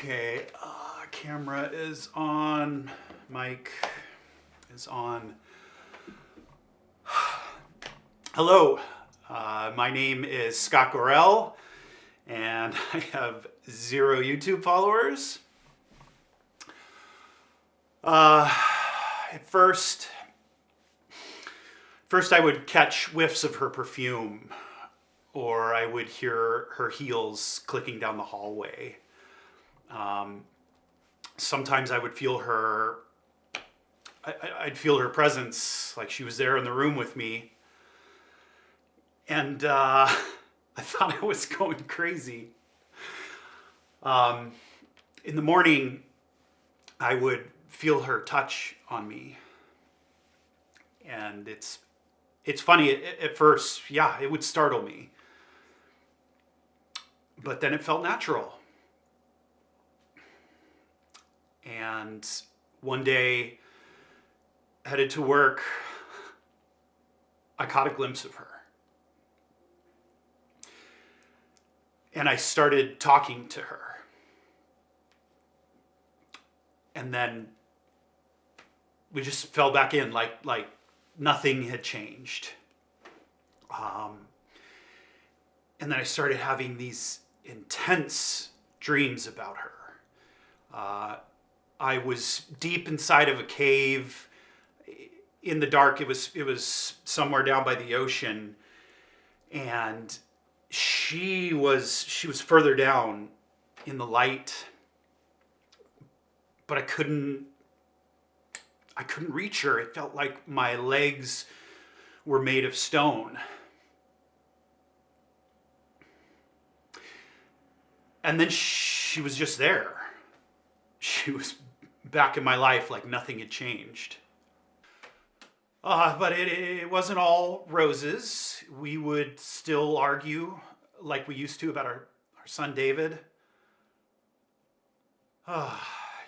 Okay, camera is on, mic is on. Hello, my name is Scott Gorrell, and I have 0 YouTube followers. At first I would catch whiffs of her perfume, or I would hear her heels clicking down the hallway. Sometimes I would feel her, I'd feel her presence, like she was there in the room with me. And I thought I was going crazy. In the morning, I would feel her touch on me. And it's funny, at first, yeah, it would startle me. But then it felt natural. And one day, headed to work, I caught a glimpse of her. And I started talking to her. And then we just fell back in like nothing had changed. And then I started having these intense dreams about her. I was deep inside of a cave in the dark. It was somewhere down by the ocean, and she was further down in the light, but I couldn't reach her. It felt like my legs were made of stone. And then she was just there. She was back in my life like nothing had changed. But it wasn't all roses. We would still argue like we used to about our son David.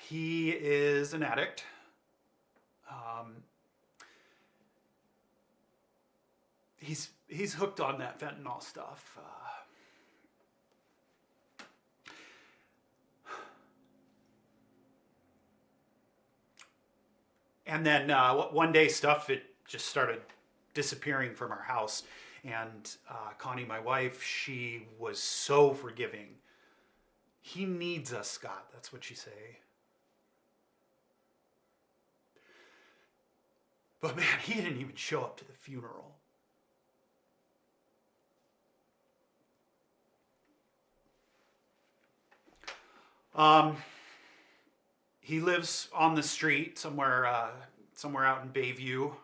He is an addict. He's hooked on that fentanyl stuff. And then one day it just started disappearing from our house. And Connie, my wife, she was so forgiving. He needs us, Scott. That's what she say. But man, he didn't even show up to the funeral. He lives on the street somewhere out in Bayview.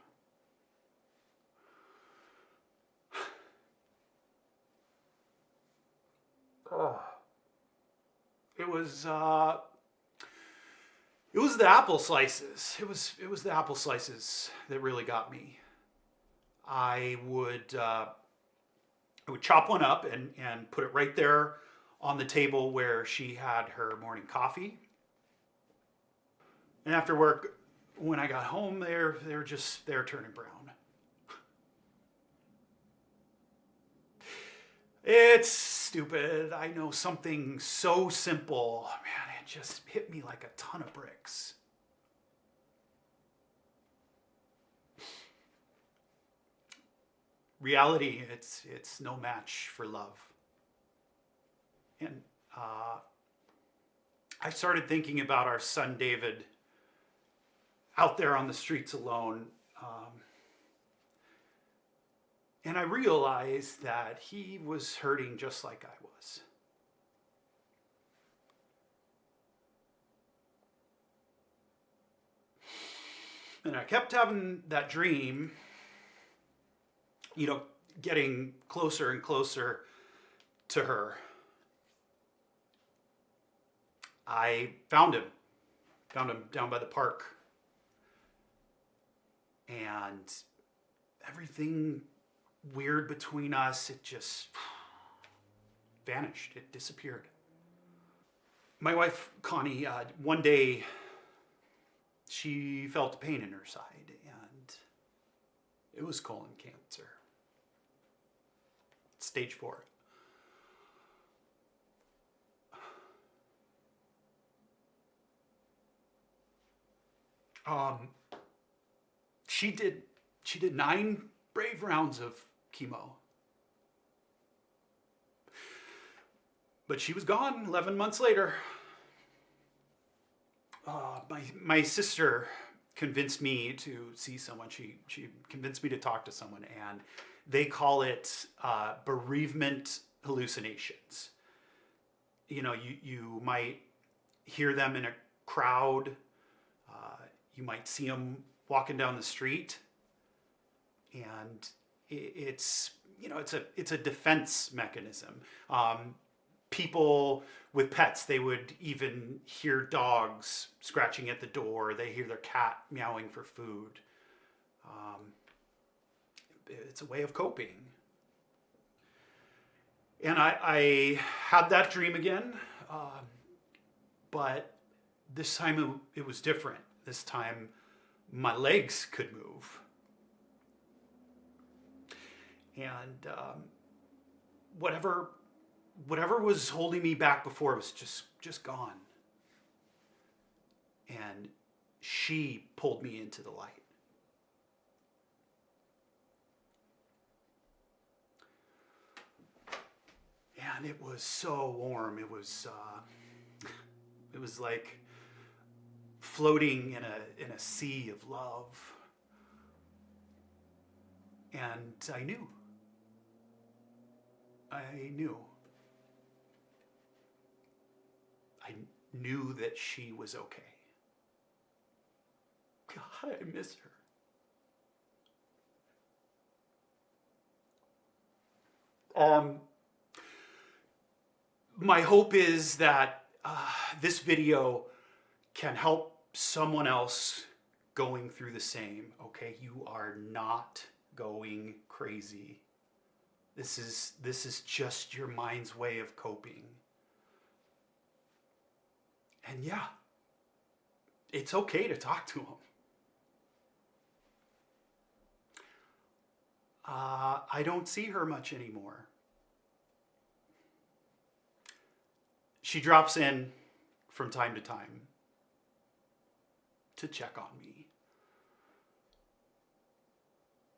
Oh. It was the apple slices. It was the apple slices that really got me. I would chop one up and put it right there on the table where she had her morning coffee. And after work, when I got home, they're turning brown. It's stupid. I know, something so simple. Man, it just hit me like a ton of bricks. Reality, it's no match for love. And I started thinking about our son David out there on the streets alone. And I realized that he was hurting just like I was. And I kept having that dream, getting closer and closer to her. I found him down by the park. And everything weird between us, it just vanished. It disappeared. My wife, Connie, one day, she felt a pain in her side, and it was colon cancer. Stage 4. Um, she did she did 9 brave rounds of chemo, but she was gone 11 months later. My sister convinced me to see someone. She convinced me to talk to someone, and they call it bereavement hallucinations. You might hear them in a crowd. You might see them walking down the street, and it's a defense mechanism. People with pets, they would even hear dogs scratching at the door. They hear their cat meowing for food. It's a way of coping. And I had that dream again, but this time it was different. This time my legs could move. And whatever was holding me back before was just gone. And she pulled me into the light. And it was so warm. It was like floating in a sea of love. And I knew. I knew that she was okay. God, I miss her. My hope is that this video can help someone else going through the same. Okay, you are not going crazy. This is just your mind's way of coping. And yeah, it's okay to talk to them. I don't see her much anymore. She drops in from time to time to check on me.